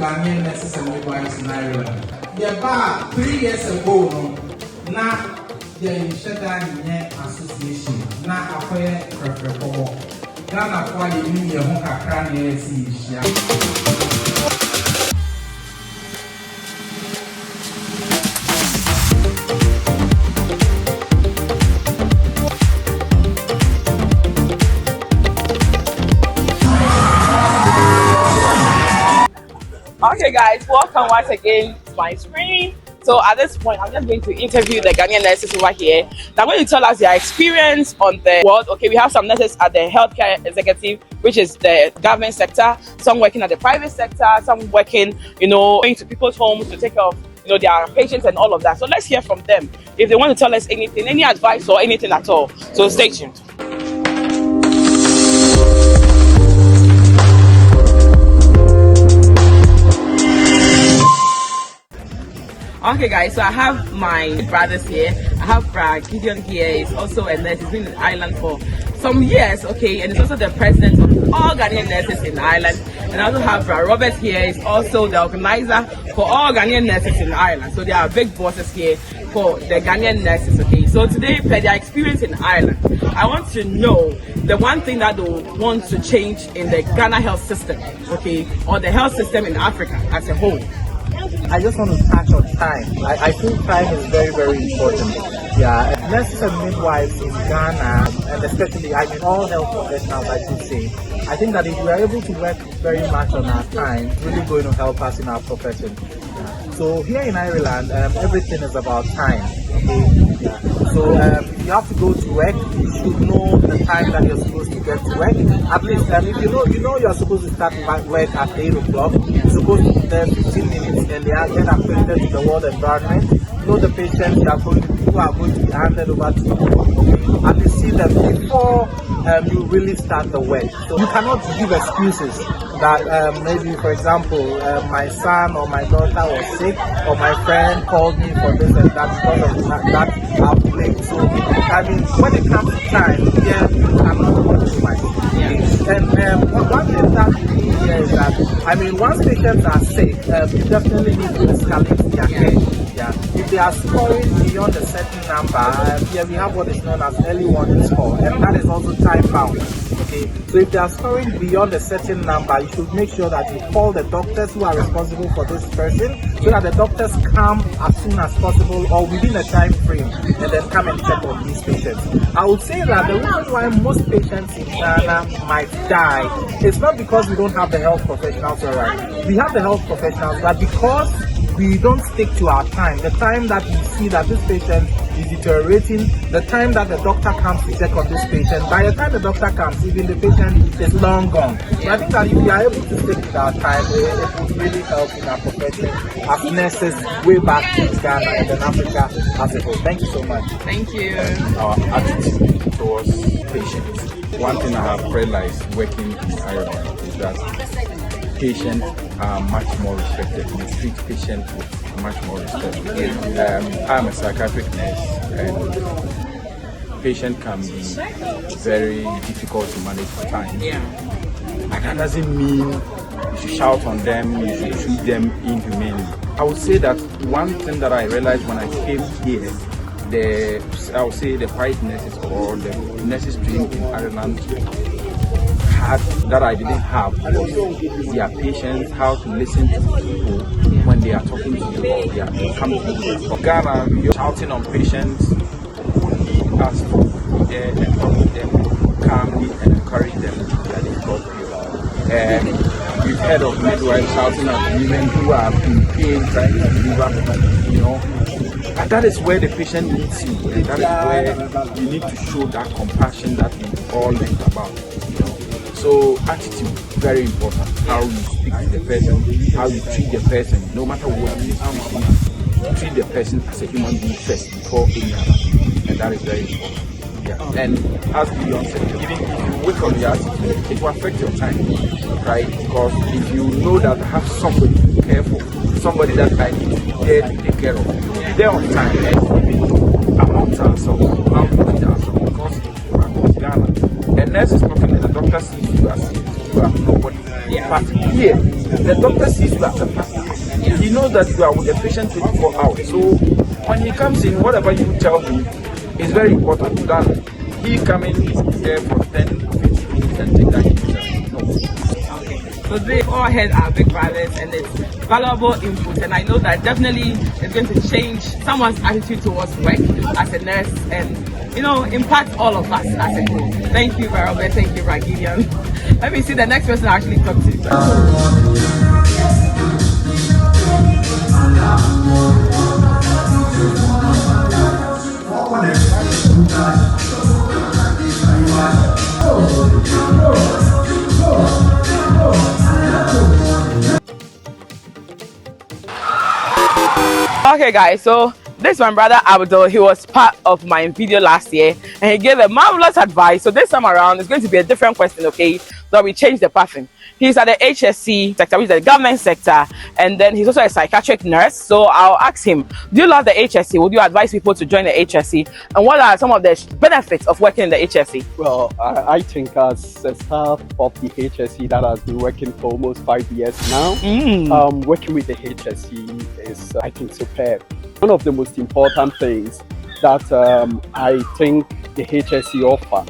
Ghanaian Nurses and Midwives in Ireland. About 3 years ago, now the Ghanaian Association, now a fair preferable. Ghana for the New Year, Hoka Okay guys, welcome once again to my screen. So at this point, I'm just going to interview the Ghanaian nurses over here. They're going to tell us their experience on the world. Okay, we have some nurses at the healthcare executive, which is the government sector, some working at the private sector, some working, going to people's homes to take care of, their patients and all of that. So let's hear from them if they want to tell us anything, any advice or anything at all. So stay tuned. Okay guys, so I have my brothers here. I have Brad Gideon here. He's also a nurse. He's been in Ireland for some years, okay, and he's also the president of all Ghanaian nurses in Ireland. And I also have Brad Robert here. He's also the organizer for all Ghanaian nurses in Ireland. So they are big bosses here for the Ghanaian nurses, okay. So today, for their experience in Ireland, I want to know the one thing that they want to change in the Ghana health system, okay, or the health system in Africa as a whole. I just want to touch on time. I think time is very, very important. Yeah, nurses and midwives in Ghana, and especially, all health professionals, I should say, I think that if we are able to work very much on our time, it's really going to help us in our profession. Yeah. So here in Ireland, everything is about time. Okay? Yeah. So if you have to go to work, you should know the time that you're supposed to get to work. At least, if you know you're supposed to start work at 8 o'clock, you're supposed to be there 15 minutes earlier, get acquainted with the world environment, know the patients who are going to be handed over to you, okay? At least see them before you really start the work. So you cannot give excuses that maybe, for example, my son or my daughter was sick, or my friend called me for this and that because of that outbreak. So when it comes to time, yeah, you cannot compromise. And one thing that we need here is that, once patients are sick, you definitely need to escalate their care. Yeah. If they are scoring beyond a certain number, here we have what is known as early warning score, and that is also time bound. Okay, so if they are scoring beyond a certain number, you should make sure that you call the doctors who are responsible for this person, so that the doctors come as soon as possible or within a time frame, and then come and check on these patients. I would say that the reason why most patients in Ghana might die is not because we don't have the health professionals around. We have the health professionals, but because we don't stick to our time, the time that we see that this patient is deteriorating, the time that the doctor comes to check on this patient, by the time the doctor comes, even the patient is long gone. So I think that if we are able to stick with our time, it will really help in our profession as nurses way back in Ghana and in Africa as a whole. Thank you so much. Thank you. Our attitude towards patients. One thing I have realized working in Ireland is that patients are much more respected. You treat patients with much more respect. I'm a psychiatric nurse, and patient can be very difficult to manage at times. Yeah. And that doesn't mean you should shout on them, you should treat them inhumanely. I would say that one thing that I realized when I came here, I would say the white nurses or the nurses trained in Ireland had that I didn't have was their patience, how to listen to people when they are talking to you or they are coming to you. For Ghana, you're shouting on patients who need us to be there and talk to them calmly and encourage them in their difficult period. We've heard of midwives shouting at women who are in pain trying to deliver, and that is where the patient needs you, and that is where you need to show that compassion that we all learned about. So attitude, very important. How you speak to the person, how you treat the person, no matter what it is, treat the person as a human being first before any other, and that is very important. Yeah. And as Beyond said, even if you work on your attitude, it will affect your time, right? Because if you know that I have somebody to care for, somebody that I need to be there to take care of, be there on time, and even amongst ourselves, how to treat ourselves, because we're Ghana. The nurse is talking and the doctor sees you as you have nobody But here, the doctor sees you as a partner. He knows that you are with the patient 24 hours. So when he comes in, whatever you tell him is very important than he coming there for 10, 15 minutes and take that decision. No. So they all head are big brothers, and it's valuable input, and I know that definitely it's going to change someone's attitude towards work as a nurse, and impact all of us as a whole. Thank you, Robert. Thank you, Gideon. Let me see the next person I actually talk to. Okay guys, so this is my brother Abdul. He was part of my video last year and he gave a marvelous advice. So this time around it's going to be a different question, okay? So we changed the pattern. He's at the HSC sector, which is the government sector, and then he's also a psychiatric nurse. So I'll ask him, do you love the HSC? Would you advise people to join the HSC? And what are some of the benefits of working in the HSC? Well, I think as a staff of the HSC that has been working for almost 5 years now, working with the HSC is, I think, superb. One of the most important things that I think the HSC offer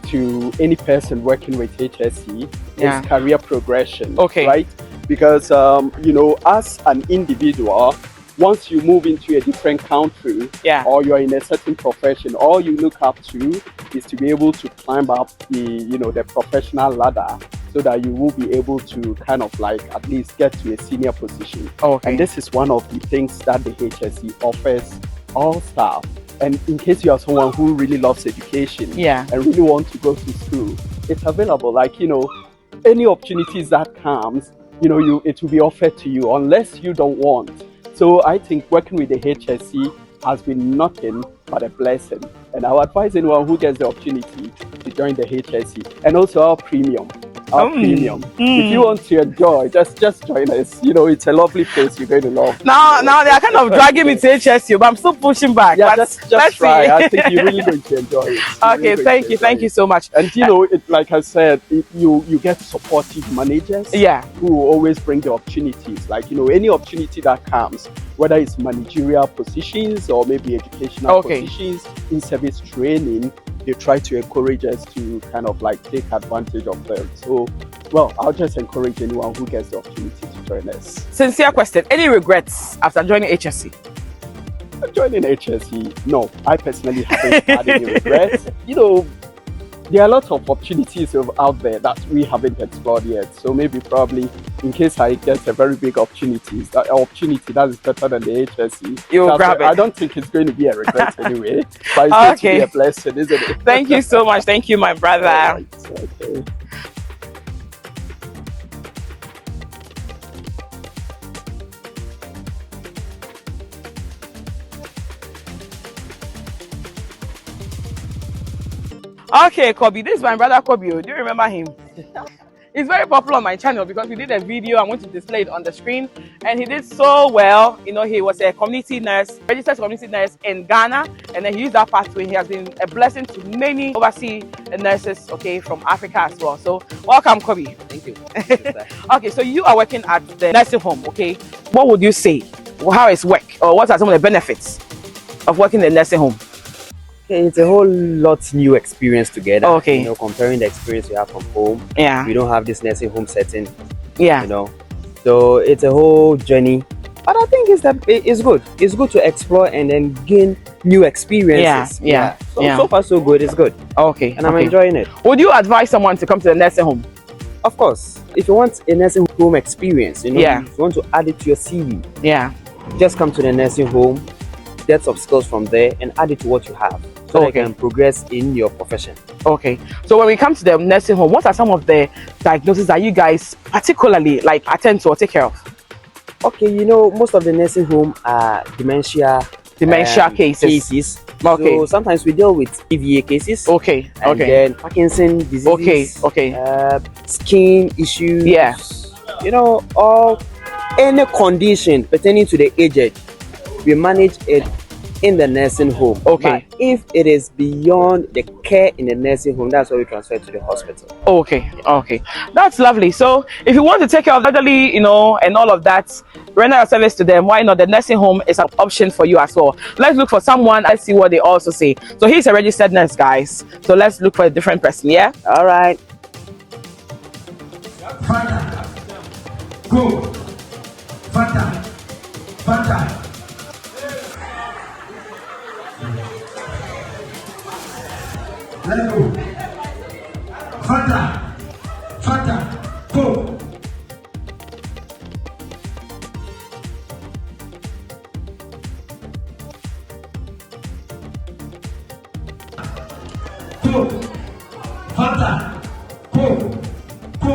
to any person working with HSC is career progression, right? Because as an individual, once you move into a different country or you're in a certain profession, all you look up to is to be able to climb up the professional ladder, so that you will be able to kind of like at least get to a senior position. And this is one of the things that the HSC offers all staff. And in case you are someone who really loves education and really wants to go to school, it's available. Like, any opportunities that comes, it will be offered to you unless you don't want. So I think working with the HSC has been nothing but a blessing. And I would advise anyone who gets the opportunity to join the HSC. And also our premium. Premium. If you want to enjoy, just join us. It's a lovely place. You're going to love. Now they are kind of dragging me to HSU, but I'm still pushing back. Yeah, just try. I think you're really going to enjoy it. Okay, thank you so much. And like I said, you get supportive managers. Who always bring the opportunities. Like any opportunity that comes, whether it's managerial positions or maybe educational positions, in service training, they try to encourage us to kind of like take advantage of them. So, well, I'll just encourage anyone who gets the opportunity to join us. Sincere question. Any regrets after joining HSC? Joining HSC? No, I personally haven't had any regrets. There are lots of opportunities out there that we haven't explored yet. So maybe probably in case I get a very big opportunity that is better than the HSC, you'll grab it. I don't think it's going to be a regret anyway, but it's going to be a blessing, isn't it? Thank you so much. Thank you, my brother. Right. Okay. Okay, Kobe, this is my brother Kobe. Do you remember him? He's very popular on my channel because we did a video. I'm going to display it on the screen, and he did so well. He was a community nurse, registered community nurse in Ghana, and then he used that pathway. He has been a blessing to many overseas nurses, from Africa as well. So welcome, Kobe. Thank you. Okay, so you are working at the nursing home, What would you say? How is work, or what are some of the benefits of working in the nursing home? It's a whole lot new experience together. Comparing the experience you have from home. We don't have this nursing home setting. So it's a whole journey. But I think it's good. It's good to explore and then gain new experiences. So far so good. It's good. And I'm enjoying it. Would you advise someone to come to the nursing home? Of course. If you want a nursing home experience, if you want to add it to your CV, just come to the nursing home, get some skills from there, and add it to what you have, so that you can progress in your profession. So when we come to the nursing home, what are some of the diagnoses that you guys particularly attend to or take care of? Most of the nursing home are dementia cases. So sometimes we deal with EVA cases. And then Parkinson's disease. Skin issues. Or any condition pertaining to the aged, we manage it in the nursing home. Okay. But if it is beyond the care in the nursing home, that's why we transfer to the hospital. Okay, that's lovely. So if you want to take care of elderly, and all of that, render a service to them, why not? The nursing home is an option for you as well. Let's look for someone and see what they also say. So he's a registered nurse, guys, so let's look for a different person. Yeah, all right. Fanta, go. Fanta, Fanta. Let's go. Fanta, Fanta, go. Go. Fanta, go. Go.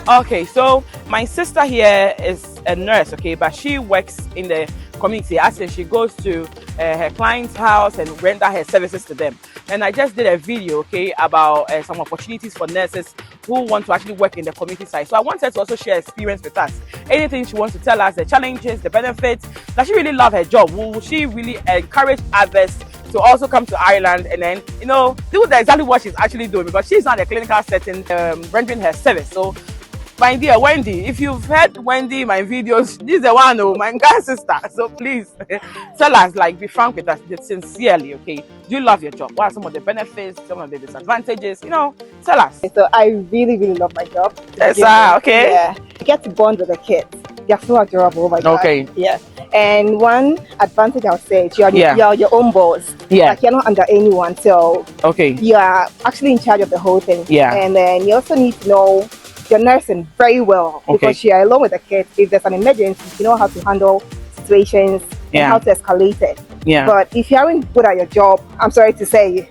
Okay, so my sister here is a nurse, okay, but she works in the community, as in she goes to her client's house and render her services to them. And I just did a video, okay, about some opportunities for nurses who want to actually work in the community side. So I wanted to also share experience with us. Anything she wants to tell us, the challenges, the benefits. Does she really love her job? Will she really encourage others to also come to Ireland and then, do exactly what she's actually doing, because she's not in a clinical setting rendering her service. So my dear Wendy, if you've heard Wendy my videos, this is the one, my god sister. So please tell us, be frank with us sincerely, okay? Do you love your job? What are some of the benefits, some of the disadvantages? Tell us. So I really, really love my job. Yes, okay. Yeah. You get to bond with the kids. They're so adorable, oh my god. Okay. Yeah. And one advantage I'll say is you're your own boss. Yeah. Like you're not under anyone, so okay. You are actually in charge of the whole thing. Yeah. And then you also need to know your nursing very well, because you're alone with the kids. If there's an emergency, you know how to handle situations and how to escalate it. Yeah. But if you aren't good at your job, I'm sorry to say,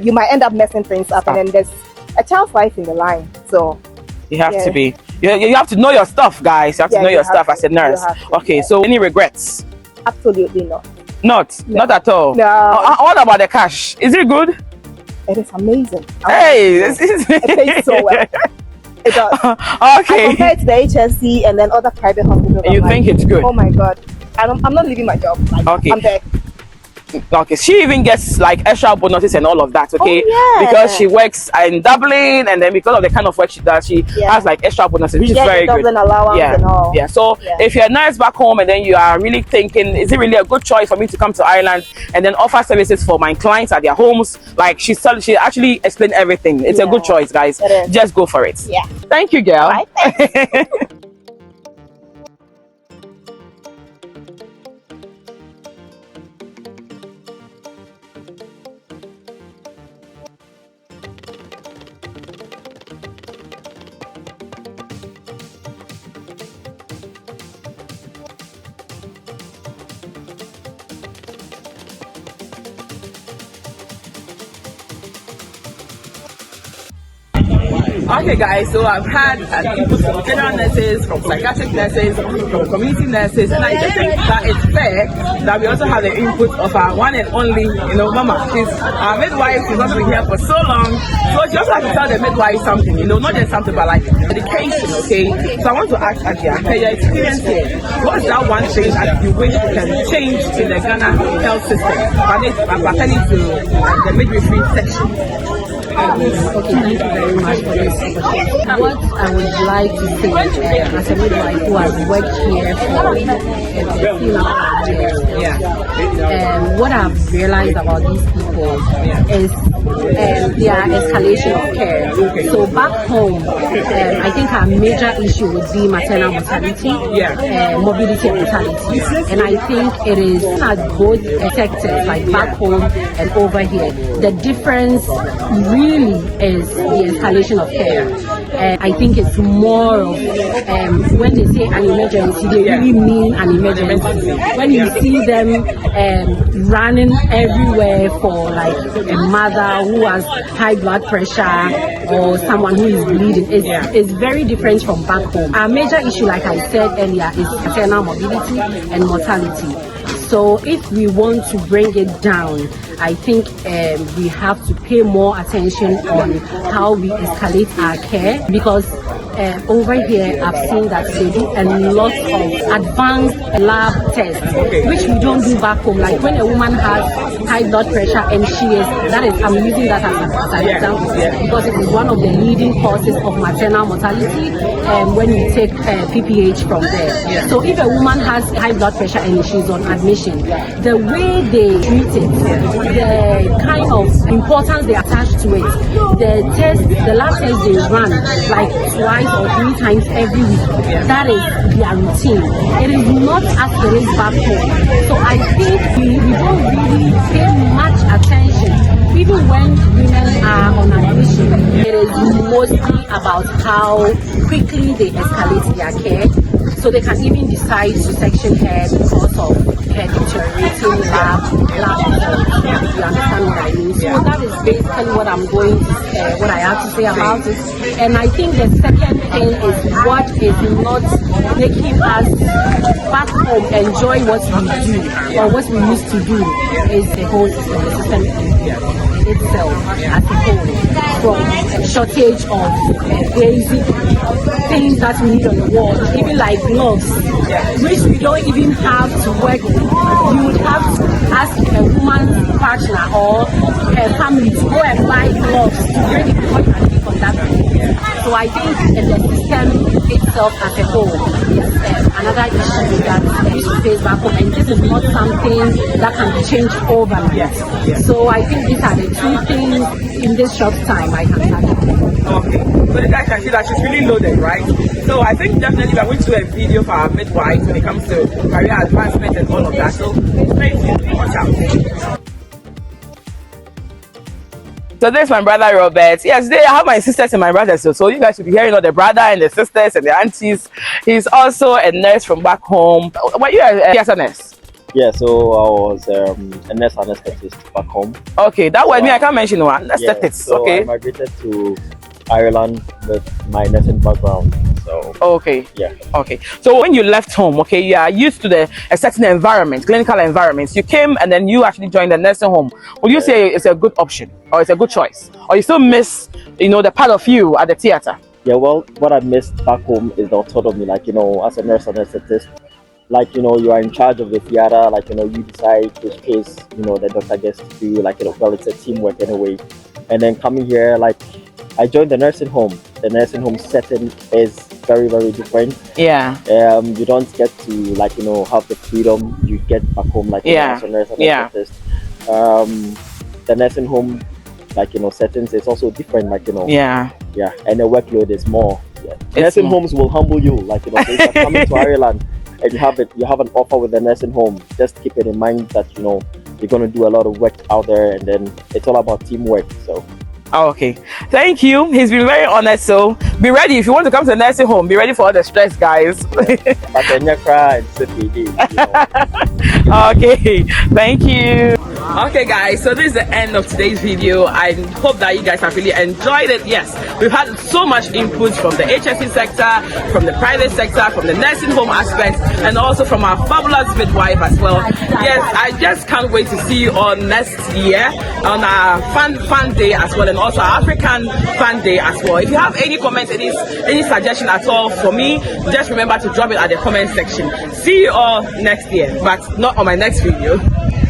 you might end up messing things up, and then there's a child's life in the line. So you have to be. You have to know your stuff, guys. You have to know your stuff as a nurse. Okay. So any regrets? Absolutely not. Not at all. No. What about the cash? Is it good? It is amazing. Hey, it pays so well. It does. Okay. I compare it to the HSC and then other private hospitals. And you think it's good? Oh my god. I'm not leaving my job. Okay. I'm there. Okay, she even gets extra bonuses and all of that, okay? Oh, yeah. Because she works in Dublin, and then because of the kind of work she does, she has extra bonuses, which is very good. Dublin allowance and all. Yeah. So if you're a nurse back home and then you are really thinking, is it really a good choice for me to come to Ireland and then offer services for my clients at their homes? She actually explained everything. It's a good choice, guys. Just go for it. Yeah. Thank you, girl. Bye. Okay, guys, so I've had input from general nurses, from psychiatric nurses, from community nurses, and I just think that it's fair that we also have the input of our one and only, Mama. She's our midwife. She's also been here for so long, so she also has to tell the midwife something, not just something, but education, okay? So I want to ask Akia, your experience here, what is that one thing that you wish you can change in the Ghana health system pertaining to the midwifery section? Okay, thank you very much for this opportunity. What I would like to say as a midwife who has worked here for a few years, what I've realized about these people is their escalation of care. So back home, I think our major issue would be maternal mortality, morbidity and mortality. And I think it is at both sectors, like back home and over here. The difference really is the escalation of care. I think it's more of when they say an emergency, they really mean an emergency. When you see them running everywhere for a mother who has high blood pressure or someone who is bleeding, it's very different from back home. Our major issue, like I said earlier, is maternal morbidity and mortality. So if we want to bring it down, I think we have to pay more attention on how we escalate our care, because over here I've seen that they do a lot of advanced lab tests, which we don't do back home. Like when a woman has high blood pressure and I'm using that as an example, because it is one of the leading causes of maternal mortality when you take PPH from there. So if a woman has high blood pressure and she's on admission, the way they treat it, the kind of importance they attach to it, the lab tests they run like twice or 3 times every week, that is their routine. It is not as it is back home. So I think we don't really pay much attention. Even when women are on admission, it is mostly about how quickly they escalate their care. So they can even decide to section her because of her deteriorating lab results. You understand what I mean? So that is basically what what I have to say about it. And I think the second thing is what is not making us back home enjoy what we do or what we used to do is the whole system itself as a whole, from shortage of basic things that we need on the wall, even like gloves, which we don't even have to work. You would have to ask a woman's partner or her family to go and buy gloves to bring it before you can take on that. So I think the system itself as a whole is another issue that we should face back home, and this is not something that can be changed overnight. So I think these are the 2 things in this short time I can tackle. Okay, so the guy can see that she's really loaded, right? So I think definitely we're going to do a video for our midwives when it comes to career advancement and all of that. So stay tuned, watch out. So there's my brother Robert. Yes, I have my sisters and my brothers. So you guys will be hearing all the brother and the sisters and the aunties. He's also a nurse from back home. Were you a nurse? Yeah, so I was a nurse anesthetist back home. Okay, that was me. I can't mention one. Anesthetist. So okay. I migrated to Ireland with my nursing background. So okay. Yeah. Okay. So when you left home, okay, you are used to a certain environment, clinical environments. You came and then you actually joined the nursing home. Would you say it's a good option or it's a good choice, or you still miss, the part of you at the theater? Yeah. Well, what I missed back home is the autonomy. Like as a nurse anesthetist, like you are in charge of the theater. Like you decide which case the doctor gets to do. Like well, it's a teamwork anyway. And then coming here, like I joined the nursing home. The nursing home setting is very, very different. Yeah. You don't get to have the freedom you get back home as a nurse anesthetist. The nursing home settings is also different. Yeah. And the workload is more. Yeah. Nursing homes will humble you. If you're coming to Ireland and you have an offer with the nursing home, just keep it in mind that you're gonna do a lot of work out there, and then it's all about teamwork. So. Oh, okay, thank you. He's been very honest. So be ready if you want to come to the nursing home. Be ready for all the stress, guys. Okay, thank you. Okay guys, so this is the end of today's video. I hope that you guys have really enjoyed it. Yes, we've had so much input from the HSE sector, from the private sector, from the nursing home aspect, and also from our fabulous midwife as well. Yes, I just can't wait to see you all next year on our fun day as well, and also our African Fun Day as well. If you have any comments, any suggestion at all for me, just remember to drop it at the comment section. See you all next year, but not on my next video.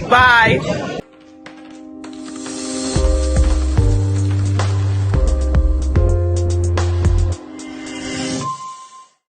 Bye.